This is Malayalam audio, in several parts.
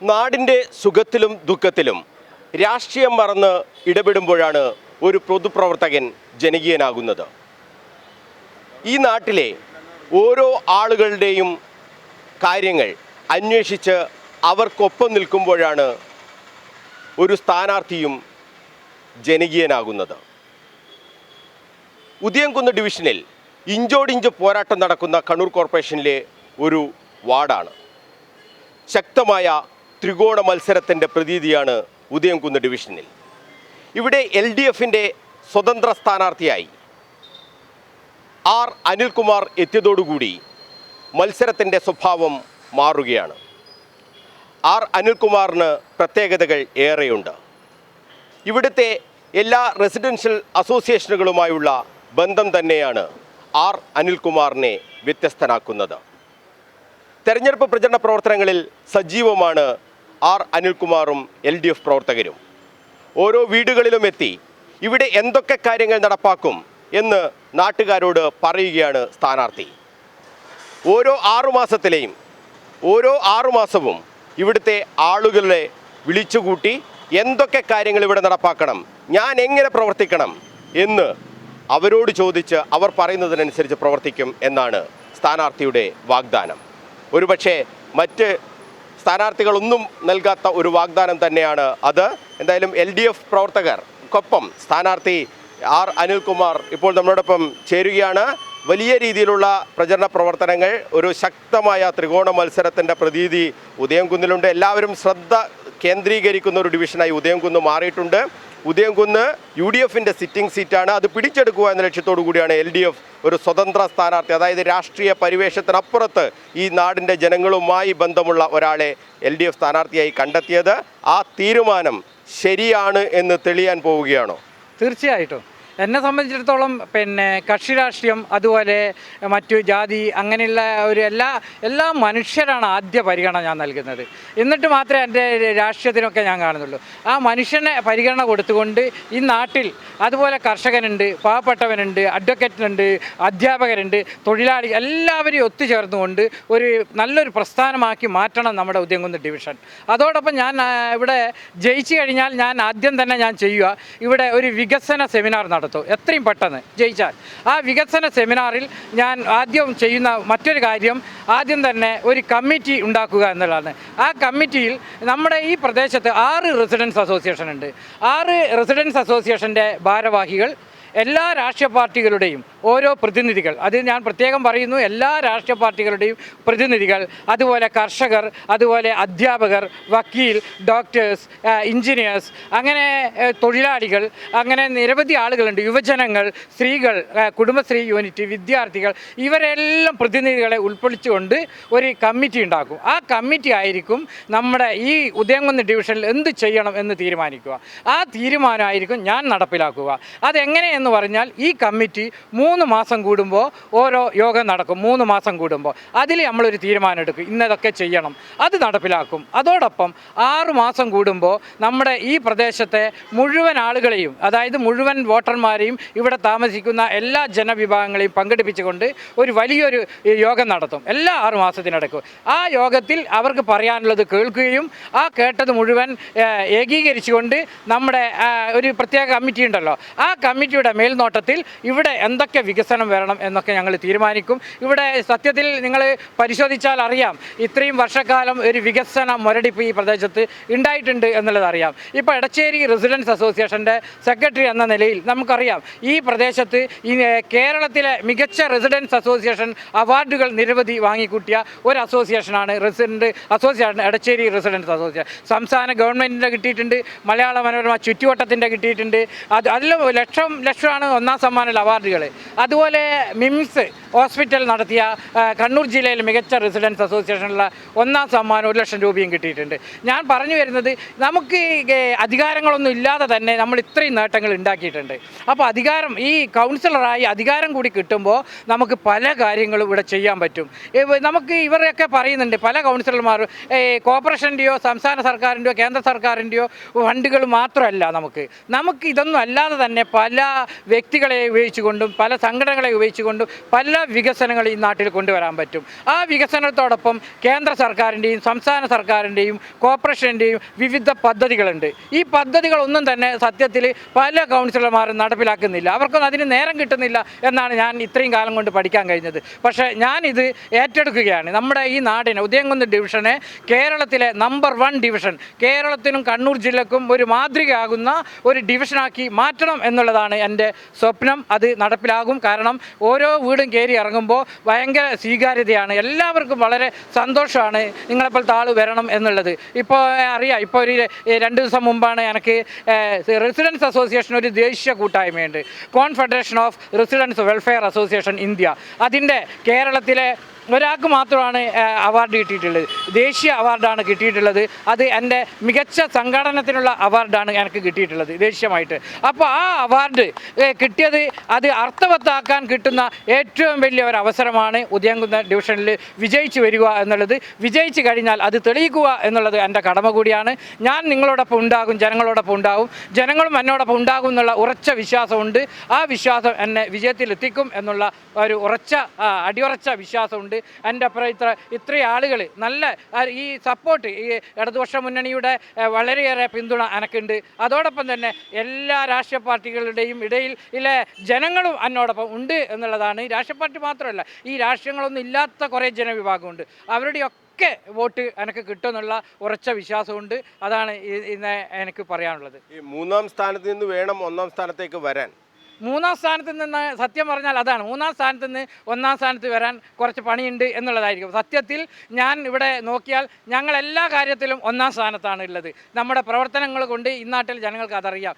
നാടിൻ്റെ സുഖത്തിലും ദുഃഖത്തിലും രാഷ്ട്രീയം മറന്ന് ഇടപെടുമ്പോഴാണ് ഒരു പൊതുപ്രവർത്തകൻ ജനകീയനാകുന്നത്. ഈ നാട്ടിലെ ഓരോ ആളുകളുടെയും കാര്യങ്ങൾ അന്വേഷിച്ച് അവർക്കൊപ്പം നിൽക്കുമ്പോഴാണ് ഒരു സ്ഥാനാർത്ഥിയും ജനകീയനാകുന്നത്. ഉദയംകുന്ന് ഡിവിഷനിൽ ഇഞ്ചോടിഞ്ച് പോരാട്ടം നടക്കുന്ന കണ്ണൂർ കോർപ്പറേഷനിലെ ഒരു വാർഡാണ്. ശക്തമായ ത്രികോണ മത്സരത്തിൻ്റെ പ്രതീതിയാണ് ഉദയംകുന്ന് ഡിവിഷനിൽ. ഇവിടെ LDFിൻ്റെ സ്വതന്ത്ര സ്ഥാനാർത്ഥിയായി അനിൽകുമാർ എത്തിയതോടുകൂടി മത്സരത്തിൻ്റെ സ്വഭാവം മാറുകയാണ്. അനിൽകുമാറിന് പ്രത്യേകതകൾ ഏറെയുണ്ട്. ഇവിടുത്തെ എല്ലാ റെസിഡൻഷ്യൽ അസോസിയേഷനുകളുമായുള്ള ബന്ധം തന്നെയാണ് അനിൽകുമാറിനെ വ്യത്യസ്തനാക്കുന്നത്. തെരഞ്ഞെടുപ്പ് പ്രചരണ പ്രവർത്തനങ്ങളിൽ സജീവമാണ് അനിൽകുമാറും LDF പ്രവർത്തകരും. ഓരോ വീടുകളിലും എത്തി ഇവിടെ എന്തൊക്കെ കാര്യങ്ങൾ നടപ്പാക്കും എന്ന് നാട്ടുകാരോട് പറയുകയാണ് സ്ഥാനാർത്ഥി. ഓരോ 6 മാസവും ഇവിടുത്തെ ആളുകളെ വിളിച്ചുകൂട്ടി എന്തൊക്കെ കാര്യങ്ങൾ ഇവിടെ നടപ്പാക്കണം, ഞാൻ എങ്ങനെ പ്രവർത്തിക്കണം എന്ന് അവരോട് ചോദിച്ച് അവർ പറയുന്നതിനനുസരിച്ച് പ്രവർത്തിക്കും എന്നാണ് സ്ഥാനാർത്ഥിയുടെ വാഗ്ദാനം. ഒരുപക്ഷെ മറ്റ് സ്ഥാനാർത്ഥികളൊന്നും നൽകാത്ത ഒരു വാഗ്ദാനം തന്നെയാണ് അത്. എന്തായാലും LDF പ്രവർത്തകർക്കൊപ്പം സ്ഥാനാർത്ഥി അനിൽകുമാർ ഇപ്പോൾ നമ്മളോടൊപ്പം ചേരുകയാണ്. വലിയ രീതിയിലുള്ള പ്രചരണ പ്രവർത്തനങ്ങൾ, ഒരു ശക്തമായ ത്രികോണ മത്സരത്തിൻ്റെ പ്രതീതി ഉദയംകുന്നിലുണ്ട്. എല്ലാവരും ശ്രദ്ധ കേന്ദ്രീകരിക്കുന്ന ഒരു ഡിവിഷനായി ഉദയംകുന്ന് മാറിയിട്ടുണ്ട്. ഉദയംകുന്ന് UDFിൻ്റെ സിറ്റിംഗ് സീറ്റാണ്. അത് പിടിച്ചെടുക്കുക എന്ന ലക്ഷ്യത്തോടു കൂടിയാണ് LDF ഒരു സ്വതന്ത്ര സ്ഥാനാർത്ഥി, അതായത് രാഷ്ട്രീയ പരിവേഷത്തിനപ്പുറത്ത് ഈ നാടിൻ്റെ ജനങ്ങളുമായി ബന്ധമുള്ള ഒരാളെ LDF സ്ഥാനാർത്ഥിയായി കണ്ടെത്തിയത്. ആ തീരുമാനം ശരിയാണ് എന്ന് തെളിയാൻ പോവുകയാണോ? തീർച്ചയായിട്ടും. എന്നെ സംബന്ധിച്ചിടത്തോളം കക്ഷി രാഷ്ട്രീയം, അതുപോലെ മറ്റു ജാതി, അങ്ങനെയുള്ള ഒരു എല്ലാ മനുഷ്യരാണ് ആദ്യ പരിഗണന ഞാൻ നൽകുന്നത്. എന്നിട്ട് മാത്രമേ എൻ്റെ രാഷ്ട്രീയത്തിനൊക്കെ ഞാൻ കാണുന്നുള്ളൂ. ആ മനുഷ്യനെ പരിഗണന കൊടുത്തുകൊണ്ട് ഈ നാട്ടിൽ അതുപോലെ കർഷകനുണ്ട്, പാവപ്പെട്ടവനുണ്ട്, അഡ്വക്കേറ്റുണ്ട്, അധ്യാപകരുണ്ട്, തൊഴിലാളി, എല്ലാവരെയും ഒത്തുചേർന്നുകൊണ്ട് ഒരു നല്ലൊരു പ്രസ്ഥാനമാക്കി മാറ്റണം നമ്മുടെ ഉദയംകുന്ന് ഡിവിഷൻ. അതോടൊപ്പം ഞാൻ ഇവിടെ ജയിച്ചു കഴിഞ്ഞാൽ ആദ്യം തന്നെ ചെയ്യുക, ഇവിടെ ഒരു വികസന സെമിനാർ നടത്തും. എത്രയും പെട്ടെന്ന് ജയിച്ചാൽ ആ വികസന സെമിനാറിൽ ഞാൻ ആദ്യം ചെയ്യുന്ന മറ്റൊരു കാര്യം, ആദ്യം തന്നെ ഒരു കമ്മിറ്റി ഉണ്ടാക്കുക എന്നുള്ളതാണ്. ആ കമ്മിറ്റിയിൽ നമ്മുടെ ഈ പ്രദേശത്ത് 6 റെസിഡൻസ് അസോസിയേഷൻ ഉണ്ട്. 6 റെസിഡൻസ് അസോസിയേഷൻ്റെ ഭാരവാഹികൾ, എല്ലാ രാഷ്ട്രീയ പാർട്ടികളുടെയും ഓരോ പ്രതിനിധികൾ, അത് ഞാൻ പ്രത്യേകം പറയുന്നു, എല്ലാ രാഷ്ട്രീയ പാർട്ടികളുടെയും പ്രതിനിധികൾ, അതുപോലെ കർഷകർ, അതുപോലെ അധ്യാപകർ, വക്കീൽ, ഡോക്ടേഴ്സ്, എഞ്ചിനീയേഴ്സ്, അങ്ങനെ തൊഴിലാളികൾ, അങ്ങനെ നിരവധി ആളുകളുണ്ട്, യുവജനങ്ങൾ, സ്ത്രീകൾ, കുടുംബശ്രീ യൂണിറ്റ്, വിദ്യാർത്ഥികൾ, ഇവരെല്ലാം പ്രതിനിധികളെ ഉൾക്കൊള്ളിച്ചുകൊണ്ട് ഒരു കമ്മിറ്റി ഉണ്ടാക്കും. ആ കമ്മിറ്റി ആയിരിക്കും നമ്മുടെ ഈ ഉദയംകുന്ന് ഡിവിഷനിൽ എന്ത് ചെയ്യണം എന്ന് തീരുമാനിക്കുക. ആ തീരുമാനമായിരിക്കും ഞാൻ നടപ്പിലാക്കുക. അതെങ്ങനെയെന്ന് പറഞ്ഞാൽ ഈ കമ്മിറ്റി 3 മാസം കൂടുമ്പോൾ ഓരോ യോഗം നടക്കും. 3 മാസം കൂടുമ്പോൾ അതിൽ നമ്മളൊരു തീരുമാനം എടുക്കും, ഇന്നതൊക്കെ ചെയ്യണം, അത് നടപ്പിലാക്കും. അതോടൊപ്പം 6 മാസം കൂടുമ്പോൾ നമ്മുടെ ഈ പ്രദേശത്തെ മുഴുവൻ ആളുകളെയും, അതായത് മുഴുവൻ വോട്ടർമാരെയും, ഇവിടെ താമസിക്കുന്ന എല്ലാ ജനവിഭാഗങ്ങളെയും പങ്കെടുപ്പിച്ചുകൊണ്ട് ഒരു വലിയൊരു യോഗം നടത്തും എല്ലാ 6 മാസത്തിനിടയ്ക്ക്. ആ യോഗത്തിൽ അവർക്ക് പറയാനുള്ളത് കേൾക്കുകയും ആ കേട്ടത് മുഴുവൻ ഏകീകരിച്ചുകൊണ്ട് നമ്മുടെ ഒരു പ്രത്യേക കമ്മിറ്റി ഉണ്ടല്ലോ, ആ കമ്മിറ്റിയുടെ മേൽനോട്ടത്തിൽ ഇവിടെ എന്തൊക്കെ വികസനം വരണം എന്നൊക്കെ ഞങ്ങൾ തീരുമാനിക്കും. ഇവിടെ സത്യത്തിൽ നിങ്ങൾ പരിശോധിച്ചാൽ അറിയാം, ഇത്രയും വർഷക്കാലം ഒരു വികസന മുരടിപ്പ് ഈ പ്രദേശത്ത് ഉണ്ടായിട്ടുണ്ട് എന്നുള്ളത് അറിയാം. ഇപ്പോൾ എടച്ചേരി റെസിഡൻസ് അസോസിയേഷൻ്റെ സെക്രട്ടറി എന്ന നിലയിൽ നമുക്കറിയാം, ഈ പ്രദേശത്ത് ഈ കേരളത്തിലെ മികച്ച റെസിഡൻസ് അസോസിയേഷൻ അവാർഡുകൾ നിരവധി വാങ്ങിക്കൂട്ടിയ ഒരു അസോസിയേഷനാണ് അസോസിയേഷൻ എടച്ചേരി റെസിഡൻസ് അസോസിയേഷൻ. സംസ്ഥാന ഗവൺമെൻറ്റിൻ്റെ കിട്ടിയിട്ടുണ്ട്, മലയാള മനോരമ ചുറ്റുവട്ടത്തിൻ്റെ കിട്ടിയിട്ടുണ്ട്. അതിലും ലക്ഷമാണ് 1ാം സമ്മാനം അവാർഡുകൾ. അതുപോലെ മിംസ് ഹോസ്പിറ്റൽ നടത്തിയ കണ്ണൂർ ജില്ലയിൽ മികച്ച റെസിഡൻസ് അസോസിയേഷനുള്ള 1ാം സമ്മാനം 1 ലക്ഷം രൂപയും കിട്ടിയിട്ടുണ്ട്. ഞാൻ പറഞ്ഞു വരുന്നത്, നമുക്ക് അധികാരങ്ങളൊന്നും ഇല്ലാതെ തന്നെ നമ്മൾ ഇത്രയും നേട്ടങ്ങൾ ഉണ്ടാക്കിയിട്ടുണ്ട്. അപ്പോൾ അധികാരം, ഈ കൗൺസിലറായി അധികാരം കൂടി കിട്ടുമ്പോൾ നമുക്ക് പല കാര്യങ്ങളും ഇവിടെ ചെയ്യാൻ പറ്റും. നമുക്ക് ഇവരൊക്കെ പറയുന്നുണ്ട്, പല കൗൺസിലർമാരും കോർപ്പറേഷൻ്റെയോ സംസ്ഥാന സർക്കാരിൻ്റെയോ കേന്ദ്ര സർക്കാരിൻ്റെയോ ഫണ്ടുകൾ മാത്രമല്ല, നമുക്ക് ഇതൊന്നും അല്ലാതെ തന്നെ പല വ്യക്തികളെ ഉപയോഗിച്ചുകൊണ്ടും പല സംഘടനകളെ ഉപയോഗിച്ചുകൊണ്ടും പല എല്ലാ വികസനങ്ങളും ഈ നാട്ടിൽ കൊണ്ടുവരാൻ പറ്റും. ആ വികസനത്തോടൊപ്പം കേന്ദ്ര സർക്കാരിൻ്റെയും സംസ്ഥാന സർക്കാരിൻ്റെയും കോർപ്പറേഷൻ്റെയും വിവിധ പദ്ധതികളുണ്ട്. ഈ പദ്ധതികളൊന്നും തന്നെ സത്യത്തിൽ പല കൗൺസിലർമാരും നടപ്പിലാക്കുന്നില്ല. അവർക്കൊന്നും അതിന് നേരം കിട്ടുന്നില്ല എന്നാണ് ഞാൻ ഇത്രയും കാലം കൊണ്ട് പഠിക്കാൻ കഴിഞ്ഞത്. പക്ഷേ ഞാനിത് ഏറ്റെടുക്കുകയാണ്. നമ്മുടെ ഈ നാടിനെ ഉദയംകുന്ന് ഡിവിഷനെ കേരളത്തിലെ നമ്പർ 1 ഡിവിഷൻ, കേരളത്തിനും കണ്ണൂർ ജില്ലക്കും ഒരു മാതൃകയാകുന്ന ഒരു ഡിവിഷനാക്കി മാറ്റണം എന്നുള്ളതാണ് എൻ്റെ സ്വപ്നം. അത് നടപ്പിലാകും. കാരണം ഓരോ വീടും കയറി ഇറങ്ങുമ്പോൾ ഭയങ്കര സ്വീകാര്യതയാണ്. എല്ലാവർക്കും വളരെ സന്തോഷമാണ് നിങ്ങളെപ്പോലത്തെ ആൾ വരണം എന്നുള്ളത്. ഇപ്പോൾ അറിയാം, ഇപ്പോൾ ഒരു 2 ദിവസം മുമ്പാണ് എനിക്ക് റെസിഡൻസ് അസോസിയേഷൻ ഒരു ദേശീയ കൂട്ടായ്മയുണ്ട്, confederation of residence welfare association India. അതിൻ്റെ കേരളത്തിലെ ഒരാൾക്ക് മാത്രമാണ് അവാർഡ് കിട്ടിയിട്ടുള്ളത്. ദേശീയ അവാർഡാണ് കിട്ടിയിട്ടുള്ളത്. അത് എൻ്റെ മികച്ച സംഘടനത്തിനുള്ള അവാർഡാണ് എനിക്ക് കിട്ടിയിട്ടുള്ളത് ദേശീയമായിട്ട്. അപ്പോൾ ആ അവാർഡ് കിട്ടിയത് അത് അർത്ഥവത്താക്കാൻ കിട്ടുന്ന ഏറ്റവും വലിയ ഒരു അവസരമാണ് ഉദയംകുന്ന് ഡിവിഷനിൽ വിജയിച്ച് വരിക എന്നുള്ളത്. വിജയിച്ച് കഴിഞ്ഞാൽ അത് തെളിയിക്കുക എന്നുള്ളത് എൻ്റെ കടമ കൂടിയാണ്. ഞാൻ നിങ്ങളോടൊപ്പം ഉണ്ടാകും, ജനങ്ങളോടൊപ്പം ഉണ്ടാകും, ജനങ്ങളും എന്നോടൊപ്പം ഉണ്ടാകും എന്നുള്ള ഉറച്ച വിശ്വാസമുണ്ട്. ആ വിശ്വാസം എന്നെ വിജയത്തിലെത്തിക്കും എന്നുള്ള ഒരു അടിയുറച്ച വിശ്വാസമുണ്ട്. എൻ്റെ അപ്പുറം ഇത്രയും ആളുകൾ നല്ല ഈ സപ്പോർട്ട്, ഈ ഇടതുപക്ഷ മുന്നണിയുടെ വളരെയേറെ പിന്തുണ എനിക്കുണ്ട്. അതോടൊപ്പം തന്നെ എല്ലാ രാഷ്ട്രീയ പാർട്ടികളുടെയും ഇടയിൽ ജനങ്ങളും എന്നോടൊപ്പം ഉണ്ട് എന്നുള്ളതാണ്. ഈ രാഷ്ട്രീയ പാർട്ടി മാത്രമല്ല, ഈ രാഷ്ട്രീയങ്ങളൊന്നും ഇല്ലാത്ത കുറേ ജനവിഭാഗമുണ്ട്. അവരുടെയൊക്കെ വോട്ട് എനിക്ക് കിട്ടുമെന്നുള്ള ഉറച്ച വിശ്വാസമുണ്ട്. അതാണ് ഇന്ന് എനിക്ക് പറയാനുള്ളത്. ഈ 3ാം സ്ഥാനത്ത് നിന്ന് വേണം 1ാം സ്ഥാനത്തേക്ക് വരാൻ. 3ാം സ്ഥാനത്ത് നിന്ന് സത്യം പറഞ്ഞാൽ അതാണ്, 3ാം സ്ഥാനത്ത് നിന്ന് 1ാം സ്ഥാനത്ത് വരാൻ കുറച്ച് പണിയുണ്ട് എന്നുള്ളതായിരിക്കും. സത്യത്തിൽ ഞാൻ ഇവിടെ നോക്കിയാൽ ഞങ്ങൾ എല്ലാ കാര്യത്തിലും 1ാം സ്ഥാനത്താണ് ഉള്ളത്. നമ്മുടെ പ്രവർത്തനങ്ങൾ കൊണ്ട് ഈ നാട്ടിൽ ജനങ്ങൾക്ക് അതറിയാം.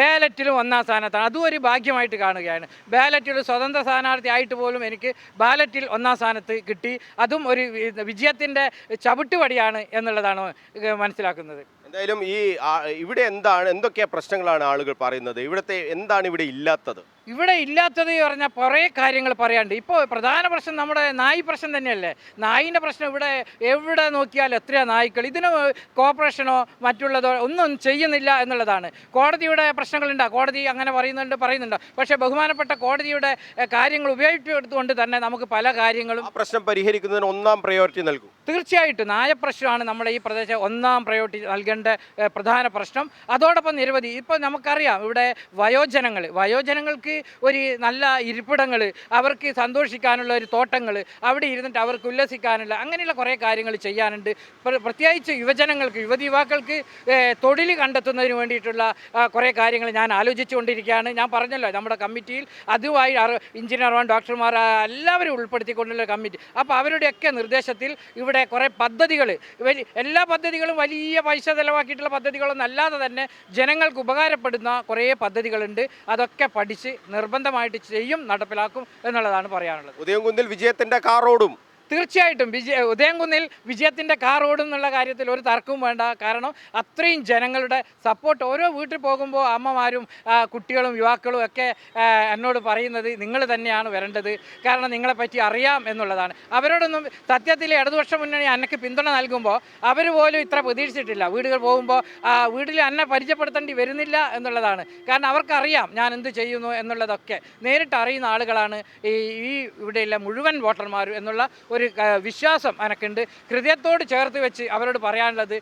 ബാലറ്റിലും 1ാം സ്ഥാനത്താണ്. അതും ഒരു ഭാഗ്യമായിട്ട് കാണുകയാണ്. ബാലറ്റിൽ സ്വതന്ത്ര സ്ഥാനാർത്ഥി ആയിട്ട് പോലും എനിക്ക് ബാലറ്റിൽ 1ാം സ്ഥാനത്ത് കിട്ടി. അതും ഒരു വിജയത്തിൻ്റെ ചവിട്ടുപടിയാണ് എന്നുള്ളതാണ് മനസ്സിലാക്കുന്നത്. എന്തായാലും ഇവിടെ എന്തൊക്കെ പ്രശ്നങ്ങളാണ് ആളുകൾ പറയുന്നത്? ഇവിടുത്തെ എന്താണ് ഇവിടെ ഇല്ലാത്തത്? ഇവിടെ ഇല്ലാത്തത് പറഞ്ഞാൽ കുറേ കാര്യങ്ങൾ പറയാനുണ്ട്. ഇപ്പോൾ പ്രധാന പ്രശ്നം നമ്മുടെ നായ് പ്രശ്നം തന്നെയല്ലേ. നായിൻ്റെ പ്രശ്നം ഇവിടെ എവിടെ നോക്കിയാൽ എത്രയാ നായ്ക്കൾ. ഇതിന് കോർപ്പറേഷനോ മറ്റുള്ളതോ ഒന്നും ചെയ്യുന്നില്ല എന്നുള്ളതാണ്. കോടതിയുടെ പ്രശ്നങ്ങളുണ്ട്, കോടതി അങ്ങനെ പറയുന്നുണ്ട്. പക്ഷേ ബഹുമാനപ്പെട്ട കോടതിയുടെ കാര്യങ്ങൾ ഉപയോഗിച്ചെടുത്തുകൊണ്ട് തന്നെ നമുക്ക് പല കാര്യങ്ങളും പ്രശ്നം പരിഹരിക്കുന്നതിന് 1ാം പ്രയോറിറ്റി നൽകും. തീർച്ചയായിട്ടും നായപ്രശ്നമാണ് നമ്മുടെ ഈ പ്രദേശം 1ാം പ്രയോറിറ്റി നൽകേണ്ട പ്രധാന പ്രശ്നം. അതോടൊപ്പം നിരവധി ഇപ്പോൾ നമുക്കറിയാം, ഇവിടെ വയോജനങ്ങൾക്ക് ഒരു നല്ല ഇരിപ്പിടങ്ങൾ, അവർക്ക് സന്തോഷിക്കാനുള്ള ഒരു തോട്ടങ്ങൾ, അവിടെ ഇരുന്നിട്ട് അവർക്ക് ഉല്ലസിക്കാനുള്ള അങ്ങനെയുള്ള കുറേ കാര്യങ്ങൾ ചെയ്യാനുണ്ട്. പ്രത്യേകിച്ച് യുവതീവാക്കൾക്ക് തൊഴിൽ കണ്ടെത്തുന്നതിന് വേണ്ടിയിട്ടുള്ള കുറേ കാര്യങ്ങൾ ഞാൻ ആലോചിച്ചുകൊണ്ടിരിക്കുകയാണ്. ഞാൻ പറഞ്ഞല്ലോ, നമ്മുടെ കമ്മിറ്റിയിൽ അതുമായി എഞ്ചിനീയർമാർ, ഡോക്ടർമാർ എല്ലാവരും ഉൾപ്പെടുത്തിക്കൊണ്ടുള്ള കമ്മിറ്റി. അപ്പോൾ അവരുടെയൊക്കെ നിർദ്ദേശത്തിൽ ഇവിടെ കുറേ പദ്ധതികൾ, എല്ലാ പദ്ധതികളും വലിയ പൈസ ചിലവാക്കിയിട്ടുള്ള പദ്ധതികളൊന്നും അല്ലാതെ തന്നെ ജനങ്ങൾക്ക് ഉപകാരപ്പെടുന്ന കുറേ പദ്ധതികളുണ്ട്. അതൊക്കെ പഠിച്ച് നിർബന്ധമായിട്ട് ചെയ്യും, നടപ്പിലാക്കും എന്നുള്ളതാണ് പറയാനുള്ളത്. ഉദയംകുന്നിൽ വിജയത്തിന്റെ കാറോടും. തീർച്ചയായിട്ടും ഉദയംകുന്നിൽ വിജയത്തിൻ്റെ കാർ ഓടും എന്നുള്ള കാര്യത്തിൽ ഒരു തർക്കവും വേണ്ട. കാരണം അത്രയും ജനങ്ങളുടെ സപ്പോർട്ട്. ഓരോ വീട്ടിൽ പോകുമ്പോൾ അമ്മമാരും കുട്ടികളും യുവാക്കളും ഒക്കെ എന്നോട് പറയുന്നത് നിങ്ങൾ തന്നെയാണ് വരേണ്ടത്, കാരണം നിങ്ങളെപ്പറ്റി അറിയാം എന്നുള്ളതാണ്. അവരോടൊന്നും സത്യത്തിൽ ഇടതുപക്ഷ മുന്നണി എനിക്ക് പിന്തുണ നൽകുമ്പോൾ അവർ പോലും ഇത്ര പ്രതീക്ഷിച്ചിട്ടില്ല. വീടുകൾ പോകുമ്പോൾ വീട്ടിൽ എന്നെ പരിചയപ്പെടുത്തേണ്ടി വരുന്നില്ല എന്നുള്ളതാണ്. കാരണം അവർക്കറിയാം ഞാൻ എന്ത് ചെയ്യുന്നു എന്നുള്ളതൊക്കെ നേരിട്ട് അറിയുന്ന ആളുകളാണ് ഈ ഇവിടെയുള്ള മുഴുവൻ വോട്ടർമാരും എന്നുള്ള ഒരു വിശ്വാസം എനിക്കുണ്ട്. ഹൃദയത്തോട് ചേർത്ത് വെച്ച് അവരോട് പറയാനുള്ളത്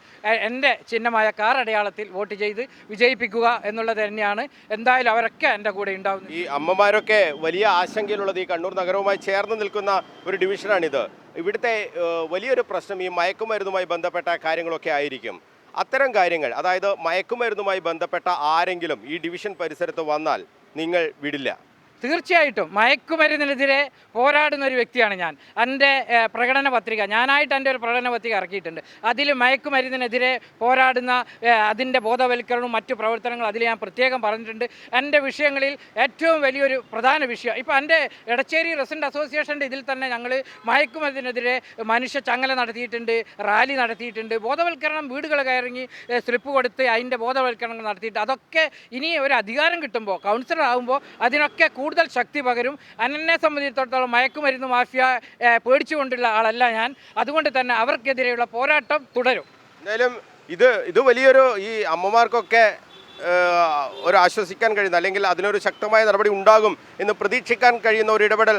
എൻ്റെ ചിഹ്നമായ കാർ അടയാളത്തിൽ വോട്ട് ചെയ്ത് വിജയിപ്പിക്കുക എന്നുള്ളത് തന്നെയാണ്. എന്തായാലും അവരൊക്കെ എൻ്റെ കൂടെ ഉണ്ടാവും. ഈ അമ്മമാരൊക്കെ വലിയ ആശങ്കയിലുള്ളത് ഈ കണ്ണൂർ നഗരവുമായി ചേർന്ന് നിൽക്കുന്ന ഒരു ഡിവിഷനാണിത്. ഇവിടുത്തെ വലിയൊരു പ്രശ്നം ഈ മയക്കുമരുന്നുമായി ബന്ധപ്പെട്ട കാര്യങ്ങളൊക്കെ ആയിരിക്കും. അത്തരം കാര്യങ്ങൾ, അതായത് മയക്കുമരുന്നുമായി ബന്ധപ്പെട്ട ആരെങ്കിലും ഈ ഡിവിഷൻ പരിസരത്ത് വന്നാൽ നിങ്ങൾ വിടില്ല. തീർച്ചയായിട്ടും മയക്കുമരുന്നിനെതിരെ പോരാടുന്ന ഒരു വ്യക്തിയാണ് ഞാൻ. എൻ്റെ പ്രകടന പത്രിക, ഞാനായിട്ട് എൻ്റെ ഒരു പ്രകടന പത്രിക ഇറക്കിയിട്ടുണ്ട്. അതിൽ മയക്കുമരുന്നിനെതിരെ പോരാടുന്ന അതിൻ്റെ ബോധവൽക്കരണവും മറ്റു പ്രവർത്തനങ്ങളും അതിൽ ഞാൻ പ്രത്യേകം പറഞ്ഞിട്ടുണ്ട്. എൻ്റെ വിഷയങ്ങളിൽ ഏറ്റവും വലിയൊരു പ്രധാന വിഷയം, ഇപ്പോൾ എൻ്റെ എടച്ചേരി റെസിഡൻറ്റ് അസോസിയേഷൻ്റെ ഇതിൽ തന്നെ ഞങ്ങൾ മയക്കുമരുന്നിനെതിരെ മനുഷ്യ ചങ്ങല നടത്തിയിട്ടുണ്ട്, റാലി നടത്തിയിട്ടുണ്ട്, ബോധവൽക്കരണം വീടുകൾ കയറി സ്ലിപ്പ് കൊടുത്ത് അതിൻ്റെ ബോധവൽക്കരണം നടത്തിയിട്ട് അതൊക്കെ ഇനി ഒരു അധികാരം കിട്ടുമ്പോൾ കൗൺസിലർ ആകുമ്പോൾ അതിനൊക്കെ കൂടുതൽ ശക്തി പകരും. എന്നെ സംബന്ധിച്ചിടത്തോളം മയക്കുമരുന്ന് മാഫിയ പേടിച്ചുകൊണ്ടുള്ള ആളല്ല ഞാൻ. അതുകൊണ്ട് തന്നെ അവർക്കെതിരെയുള്ള പോരാട്ടം തുടരും. എന്തായാലും ഇത് വലിയൊരു ഈ അമ്മമാർക്കൊക്കെ ഒരു ആശ്വസിക്കാൻ കഴിയുന്ന അല്ലെങ്കിൽ അതിനൊരു ശക്തമായ നടപടി ഉണ്ടാകും എന്ന് പ്രതീക്ഷിക്കാൻ കഴിയുന്ന ഒരു ഇടപെടൽ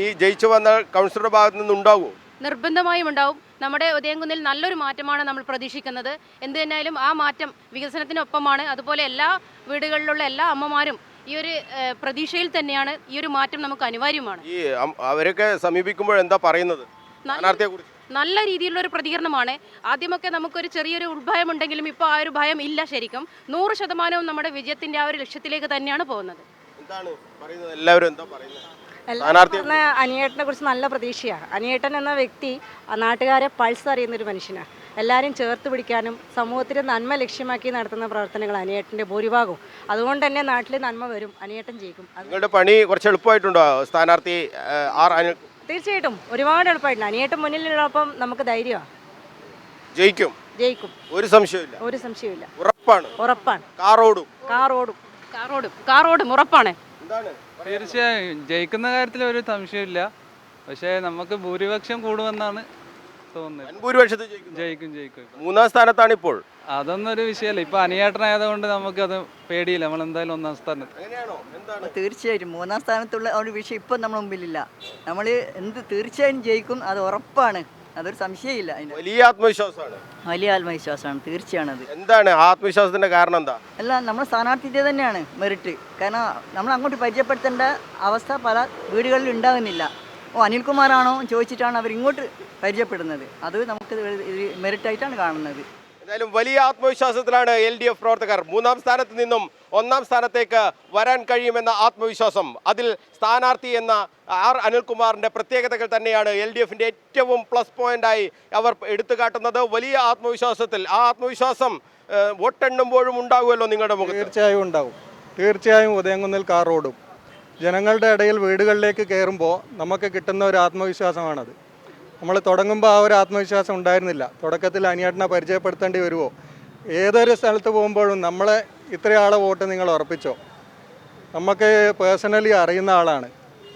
ഈ ജയിച്ചു വന്ന കൗൺസിലറുടെ ഭാഗത്തു നിന്നുണ്ടാകുമോ? നിർബന്ധമായും ഉണ്ടാവും. നമ്മുടെ ഉദയംകുന്നിൽ നല്ലൊരു മാറ്റമാണ് നമ്മൾ പ്രതീക്ഷിക്കുന്നത്. എന്തു തന്നെയായാലും ആ മാറ്റം വികസനത്തിനൊപ്പമാണ്. അതുപോലെ എല്ലാ വീടുകളിലുള്ള എല്ലാ അമ്മമാരും ഈ ഒരു പ്രതീക്ഷയിൽ തന്നെയാണ്. ഈ ഒരു മാറ്റം നമുക്ക് അനിവാര്യമാണ്. ഈ അവരൊക്കെ സമീപിക്കുമ്പോൾ എന്താ പറയുന്നത് സ്ഥാനാർത്ഥിയെക്കുറിച്ച്? നല്ല രീതിയിലുള്ള ഒരു പ്രതികരണമാണ്. ആദ്യമൊക്കെ നമുക്കൊരു ചെറിയൊരു ഉൾഭയം ഉണ്ടെങ്കിലും ഇപ്പോൾ ആ ഒരു ഭയം ഇല്ല. ശരിക്കും 100% നമ്മുടെ വിജയത്തിന്റെ ആ ഒരു ലക്ഷ്യത്തിലേക്ക് തന്നെയാണ് പോകുന്നത്. എന്താണ് പറയുന്നത്? എല്ലാവരും എന്താ പറയുന്നത്? അനിയേട്ടനെ കുറിച്ച് നല്ല പ്രതീക്ഷയാണ്. അനിയേട്ടൻ എന്ന വ്യക്തി നാട്ടുകാരെ പൾസ് അറിയുന്നൊരു മനുഷ്യനാണ്. എല്ലാവരും ചേർത്ത് പിടിക്കാനും സമൂഹത്തിൻ്റെ നന്മ ലക്ഷ്യമാക്കി നടത്തുന്ന പ്രവർത്തനങ്ങൾ അനിയേട്ടൻ്റെ ഭൂരിഭാഗവും. അതുകൊണ്ട് തന്നെ നാട്ടിൽ നന്മ വരും. അനിയേട്ടൻ ജയിക്കും. നിങ്ങളുടെ പണി കുറച്ച് എളുപ്പമായിട്ടുണ്ടോ സ്ഥാനാർത്ഥി ആർ അനിൽ? തീർച്ചയായിട്ടും ഒരുപാട് എളുപ്പമായിട്ടുണ്ട്. അനിയേട്ടൻ മുന്നിലുള്ളപ്പം നമുക്ക് ധൈര്യമാണ്. ജയിക്കും. ജയിക്കും. ഒരു സംശയമില്ല. ഒരു സംശയമില്ല. ഉറപ്പാണ്. ഉറപ്പാണ്. കാറോടും. കാറോടും. കാറോടും ഉറപ്പാണ്. എന്താണ്? തീർച്ചയായും ജയിക്കുന്ന കാര്യത്തിൽ ഒരു സംശയമില്ല. പക്ഷേ നമുക്ക് ഭൂരിപക്ഷം കൂടുമെന്നാണ് തോന്നുന്നത്. ഭൂരിപക്ഷത്തിൽ ജയിക്കും. മൂന്നാം സ്ഥാനത്താണ് ഇപ്പോൾ. അതൊന്നും ഒരു വിഷയമല്ല. ഇപ്പൊ അനിയേട്ടനായതുകൊണ്ട് നമുക്കത് പേടിയില്ല. നമ്മൾ എന്തായാലും ഒന്നാം സ്ഥാനത്ത്. അങ്ങനെയാണോ? എന്താണ്? തീർച്ചയായിട്ടും മൂന്നാം സ്ഥാനത്തുള്ള ഒരു വിഷയം ഇപ്പം നമ്മുടെ മുമ്പിലില്ല. നമ്മൾ തീർച്ചയായും ജയിക്കും, അത് ഉറപ്പാണ്. അതൊരു സംശയമില്ല. അതിന് വലിയ ആത്മവിശ്വാസമാണ്. വലിയ ആത്മവിശ്വാസമാണ്. തീർച്ചയാണത്. എന്താണ് ആത്മവിശ്വാസത്തിന്റെ കാരണം? എന്താ? അല്ല, നമ്മുടെ സ്ഥാനാർത്ഥിയുടെ തന്നെയാണ് മെറിറ്റ്. കാരണം നമ്മൾ അങ്ങോട്ട് പരിചയപ്പെടുത്തേണ്ട അവസ്ഥ പല വീടുകളിൽ ഉണ്ടാകുന്നില്ല. അനിൽകുമാറാണോ ചോദിച്ചിട്ടാണ് അവർ ഇങ്ങോട്ട് പരിചയപ്പെടുന്നത്. അത് നമുക്ക് മെറിറ്റായിട്ടാണ് കാണുന്നത്. എന്തായാലും വലിയ ആത്മവിശ്വാസത്തിലാണ് LDF പ്രവർത്തകർ. മൂന്നാം സ്ഥാനത്ത് നിന്നും ഒന്നാം സ്ഥാനത്തേക്ക് വരാൻ കഴിയുമെന്ന ആത്മവിശ്വാസം, അതിൽ സ്ഥാനാർത്ഥി എന്ന ആർ അനിൽകുമാറിന്റെ പ്രത്യേകതകൾ തന്നെയാണ് LDFന്റെ ഏറ്റവും പ്ലസ് പോയിന്റായി അവർ എടുത്തു കാട്ടുന്നത്. വലിയ ആത്മവിശ്വാസത്തിൽ ആ ആത്മവിശ്വാസം വോട്ടെണ്ണുമ്പോഴും ഉണ്ടാകുമല്ലോ നിങ്ങളുടെ മുഖത്ത്? തീർച്ചയായും ഉണ്ടാകും. തീർച്ചയായും ഉദയംകുന്നിൽ കാർ ഓടും. ജനങ്ങളുടെ ഇടയിൽ വീടുകളിലേക്ക് കയറുമ്പോൾ നമുക്ക് കിട്ടുന്ന ഒരു ആത്മവിശ്വാസമാണത്. നമ്മൾ തുടങ്ങുമ്പോൾ ആ ഒരു ആത്മവിശ്വാസം ഉണ്ടായിരുന്നില്ല. തുടക്കത്തിൽ അനിയേട്ടനെ പരിചയപ്പെടുത്തേണ്ടി വരുമോ? ഏതൊരു സ്ഥലത്ത് പോകുമ്പോഴും നമ്മളെ ഇത്രയാളെ വോട്ട് നിങ്ങൾ ഉറപ്പിച്ചോ? നമുക്ക് പേഴ്സണലി അറിയുന്ന ആളാണ്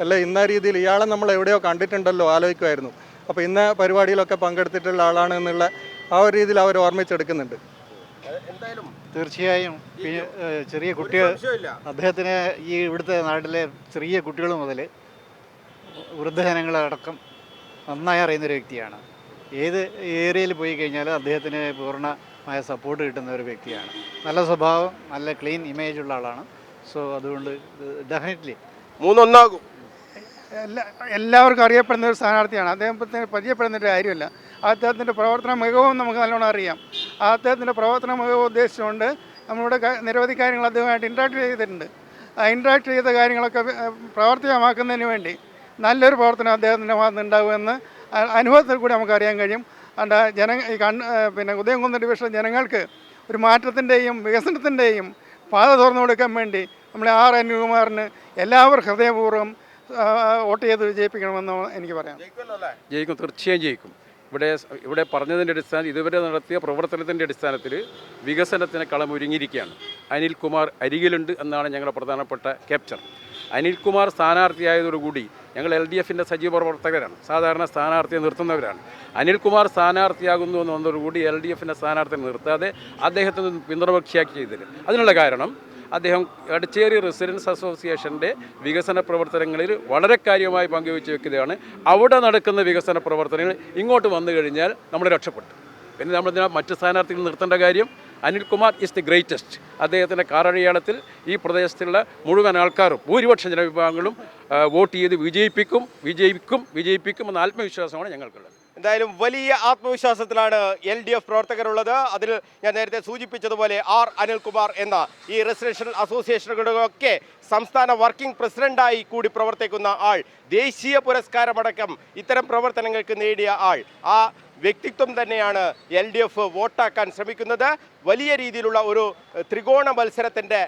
അല്ലേ? ഇന്ന രീതിയിൽ ഇയാളെ നമ്മൾ എവിടെയോ കണ്ടിട്ടുണ്ടല്ലോ ആലോചിക്കുമായിരുന്നു. അപ്പോൾ ഇന്ന പരിപാടിയിലൊക്കെ പങ്കെടുത്തിട്ടുള്ള ആളാണ് എന്നുള്ള ആ ഒരു രീതിയിൽ അവർ ഓർമ്മിച്ചെടുക്കുന്നുണ്ട്. തീർച്ചയായും. ചെറിയ കുട്ടികൾ, അദ്ദേഹത്തിന് ഈ ഇവിടുത്തെ നാട്ടിലെ ചെറിയ കുട്ടികൾ മുതൽ വൃദ്ധജനങ്ങളടക്കം നന്നായി അറിയുന്നൊരു വ്യക്തിയാണ്. ഏത് ഏരിയയിൽ പോയി കഴിഞ്ഞാലും അദ്ദേഹത്തിന് പൂർണ്ണമായ സപ്പോർട്ട് കിട്ടുന്ന ഒരു വ്യക്തിയാണ്. നല്ല സ്വഭാവം, നല്ല ക്ലീൻ ഇമേജ് ഉള്ള ആളാണ്. സോ അതുകൊണ്ട് ഡെഫിനറ്റ്ലി 3-1 എല്ലാവർക്കും അറിയപ്പെടുന്ന ഒരു സ്ഥാനാർത്ഥിയാണ്. അദ്ദേഹത്തിന് പരിചയപ്പെടുന്ന ഒരു കാര്യമല്ല. അദ്ദേഹത്തിൻ്റെ പ്രവർത്തന മികവും നമുക്ക് നല്ലോണം അറിയാം. അദ്ദേഹത്തിൻ്റെ പ്രവർത്തന മികവ് ഉദ്ദേശിച്ചുകൊണ്ട് നമ്മളുടെ നിരവധി കാര്യങ്ങൾ അദ്ദേഹമായിട്ട് ഇൻട്രാക്ട് ചെയ്തിട്ടുണ്ട്. ആ ഇൻട്രാക്ട് ചെയ്ത കാര്യങ്ങളൊക്കെ പ്രാവർത്തികമാക്കുന്നതിന് വേണ്ടി നല്ലൊരു പ്രവർത്തനം അദ്ദേഹത്തിൻ്റെ ഭാഗത്ത് ഉണ്ടാകുമെന്ന് അനുഭവത്തിൽ കൂടി നമുക്ക് അറിയാൻ കഴിയും. അതുകൊണ്ട് ഉദയംകുന്ന് ഡിവിഷൻ ജനങ്ങൾക്ക് ഒരു മാറ്റത്തിൻ്റെയും വികസനത്തിൻ്റെയും പാത തുറന്നു കൊടുക്കാൻ വേണ്ടി നമ്മളെ ആർ അനിൽകുമാറിന് എല്ലാവരും ഹൃദയപൂർവ്വം വോട്ട് ചെയ്ത് വിജയിപ്പിക്കണമെന്ന് എനിക്ക് പറയാം. ജയിക്കും. തീർച്ചയായും ജയിക്കും. ഇവിടെ പറഞ്ഞതിൻ്റെ അടിസ്ഥാനത്തിൽ ഇതുവരെ നടത്തിയ പ്രവർത്തനത്തിൻ്റെ അടിസ്ഥാനത്തിൽ വികസനത്തിന് കളമൊരുങ്ങിയിരിക്കുകയാണ്. അനിൽകുമാർ അരികിലുണ്ട് എന്നാണ് ഞങ്ങളുടെ പ്രധാനപ്പെട്ട ക്യാപ്ചർ. അനിൽകുമാർ സ്ഥാനാർത്ഥിയായതോടുകൂടി ഞങ്ങൾ LDFൻ്റെ സജീവ പ്രവർത്തകരാണ്. സാധാരണ സ്ഥാനാർത്ഥിയെ നിർത്തുന്നവരാണ്. അനിൽകുമാർ സ്ഥാനാർത്ഥിയാകുന്നു എന്ന് വന്നതോടുകൂടി LDFൻ്റെ സ്ഥാനാർത്ഥിയെ നിർത്താതെ അദ്ദേഹത്തിന് പിന്തുണപക്ഷിയാക്കി ചെയ്തില്ല. അതിനുള്ള കാരണം അദ്ദേഹം എടച്ചേരി റെസിഡൻസ് അസോസിയേഷൻ്റെ വികസന പ്രവർത്തനങ്ങളിൽ വളരെ കാര്യമായി പങ്കുവെച്ച വ്യക്തിയാണ്. അവിടെ നടക്കുന്ന വികസന പ്രവർത്തനങ്ങൾ ഇങ്ങോട്ട് വന്നു കഴിഞ്ഞാൽ നമ്മൾ രക്ഷപ്പെട്ടു. പിന്നെ നമ്മളിതിനെ മറ്റ് സ്ഥാനാർത്ഥികൾ നിർത്തേണ്ട കാര്യം? Anilkumar is the greatest. അദ്ദേഹത്തിൻ്റെ കാറടയാളത്തിൽ ഈ പ്രദേശത്തുള്ള മുഴുവൻ ആൾക്കാരും ഭൂരിപക്ഷ ജനവിഭാഗങ്ങളും വോട്ട് ചെയ്ത് വിജയിപ്പിക്കും എന്ന ആത്മവിശ്വാസമാണ് ഞങ്ങൾക്കുള്ളത്. എന്തായാലും വലിയ ആത്മവിശ്വാസത്തിലാണ് LDF പ്രവർത്തകരുള്ളത്. അതിൽ ഞാൻ നേരത്തെ സൂചിപ്പിച്ചതുപോലെ ആർ അനിൽകുമാർ എന്ന ഈ റെസിഡൻഷ്യൽ അസോസിയേഷനുകളൊക്കെ സംസ്ഥാന വർക്കിംഗ് പ്രസിഡന്റായി കൂടി പ്രവർത്തിക്കുന്ന ആൾ, ദേശീയ പുരസ്കാരമടക്കം ഇത്തരം പ്രവർത്തനങ്ങൾക്ക് നേടിയ ആൾ, ആ വ്യക്തിത്വം തന്നെയാണ് LDF വോട്ടാക്കാൻ ശ്രമിക്കുന്നത്. വലിയ രീതിയിലുള്ള ഒരു ത്രികോണ മത്സരത്തിൻ്റെ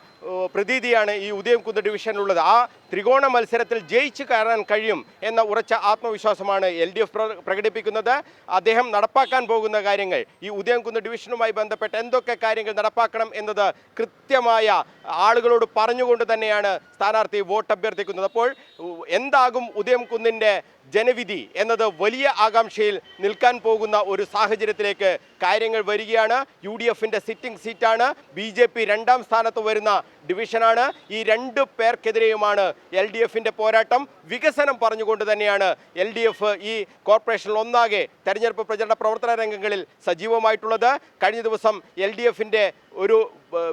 പ്രതീതിയാണ് ഈ ഉദയംകുന്ന് ഡിവിഷനിലുള്ളത്. ആ ത്രികോണ മത്സരത്തിൽ ജയിച്ചു കയറാൻ കഴിയും എന്ന ഉറച്ച ആത്മവിശ്വാസമാണ് LDF പ്രകടിപ്പിക്കുന്നത്. അദ്ദേഹം നടപ്പാക്കാൻ പോകുന്ന കാര്യങ്ങൾ, ഈ ഉദയംകുന്ന് ഡിവിഷനുമായി ബന്ധപ്പെട്ട് എന്തൊക്കെ കാര്യങ്ങൾ നടപ്പാക്കണം എന്നത് കൃത്യമായ ആളുകളോട് പറഞ്ഞുകൊണ്ട് തന്നെയാണ് സ്ഥാനാർത്ഥി വോട്ട് അഭ്യർത്ഥിക്കുന്നത്. അപ്പോൾ എന്താകും ഉദയംകുന്നിൻ്റെ ജനവിധി എന്നത് വലിയ ആകാംക്ഷയിൽ നിൽക്കാൻ പോകുന്ന ഒരു സാഹചര്യത്തിലേക്ക് കാര്യങ്ങൾ വരികയാണ്. UDFന്റെ സിറ്റിംഗ് സീറ്റാണ്. BJP 2ാം സ്ഥാനത്ത് വരുന്ന ഡിവിഷനാണ്. ഈ 2 പേർക്കെതിരെയുമാണ് LDFന്റെ പോരാട്ടം. വികസനം പറഞ്ഞുകൊണ്ട് തന്നെയാണ് LDF ഈ കോർപ്പറേഷനിൽ ഒന്നാകെ തെരഞ്ഞെടുപ്പ് പ്രചരണ പ്രവർത്തന രംഗങ്ങളിൽ സജീവമായിട്ടുള്ളത്. കഴിഞ്ഞ ദിവസം LDFന്റെ ഒരു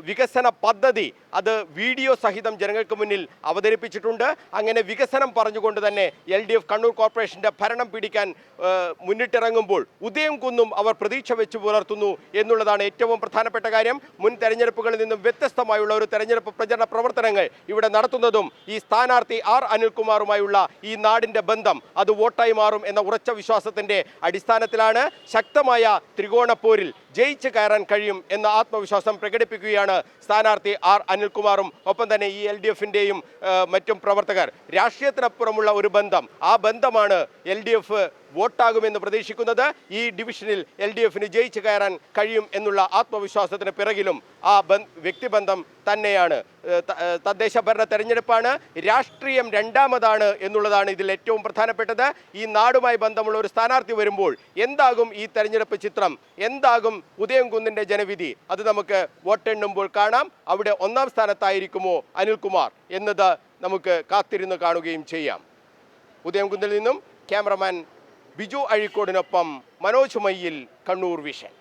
വികസന പദ്ധതി അത് വീഡിയോ സഹിതം ജനങ്ങൾക്ക് മുന്നിൽ അവതരിപ്പിച്ചിട്ടുണ്ട്. അങ്ങനെ വികസനം പറഞ്ഞുകൊണ്ട് തന്നെ LDF കണ്ണൂർ കോർപ്പറേഷന്റെ ഭരണം പിടിക്കാൻ മുന്നിട്ടിറങ്ങുമ്പോൾ ഉദയം കുന്നും അവർ പ്രതീക്ഷ വെച്ച് പുലർത്തുന്നു എന്നുള്ളതാണ് ഏറ്റവും പ്രധാനപ്പെട്ട കാര്യം. മുൻ തെരഞ്ഞെടുപ്പുകളിൽ നിന്നും വ്യത്യസ്തമായുള്ള ഒരു തെരഞ്ഞെടുപ്പ് പ്രചരണ പ്രവർത്തനങ്ങൾ ഇവിടെ നടത്തുന്നതും ഈ സ്ഥാനാർത്ഥി R അനിൽകുമാറുമായുള്ള ഈ നാടിൻ്റെ ബന്ധം അത് വോട്ടായി മാറും എന്ന ഉറച്ച വിശ്വാസത്തിൻ്റെ അടിസ്ഥാനത്തിലാണ്. ശക്തമായ ത്രികോണപ്പോരിൽ ജയിച്ച് കയറാൻ കഴിയും എന്ന ആത്മവിശ്വാസം പ്രകടിപ്പിക്കുകയാണ് സ്ഥാനാർത്ഥി R അനിൽകുമാറും ഒപ്പം തന്നെ ഈ LDFന്റെയും മറ്റും പ്രവർത്തകർ. രാഷ്ട്രീയത്തിനപ്പുറമുള്ള ഒരു ബന്ധം, ആ ബന്ധമാണ് LDF വോട്ടാകുമെന്ന് പ്രതീക്ഷിക്കുന്നത്. ഈ ഡിവിഷനിൽ LDFന് ജയിച്ച് കയറാൻ കഴിയും എന്നുള്ള ആത്മവിശ്വാസത്തിന് പിറകിലും ആ വ്യക്തിബന്ധം തന്നെയാണ്. തദ്ദേശ ഭരണ തെരഞ്ഞെടുപ്പാണ്, രാഷ്ട്രീയം രണ്ടാമതാണ് എന്നുള്ളതാണ് ഇതിൽ ഏറ്റവും പ്രധാനപ്പെട്ടത്. ഈ നാടുമായി ബന്ധമുള്ള ഒരു സ്ഥാനാർത്ഥി വരുമ്പോൾ എന്താകും ഈ തെരഞ്ഞെടുപ്പ് ചിത്രം, എന്താകും ഉദയംകുന്നിൻ്റെ ജനവിധി, അത് നമുക്ക് വോട്ടെണ്ണുമ്പോൾ കാണാം. അവിടെ 1ാം സ്ഥാനത്തായിരിക്കുമോ അനിൽകുമാർ എന്നത് നമുക്ക് കാത്തിരുന്ന് കാണുകയും ചെയ്യാം. ഉദയംകുന്നിൽ നിന്നും ക്യാമറമാൻ ബിജു അഴീക്കോടിനൊപ്പം മനോജ് മയ്യിൽ, കണ്ണൂർ വിഷൻ.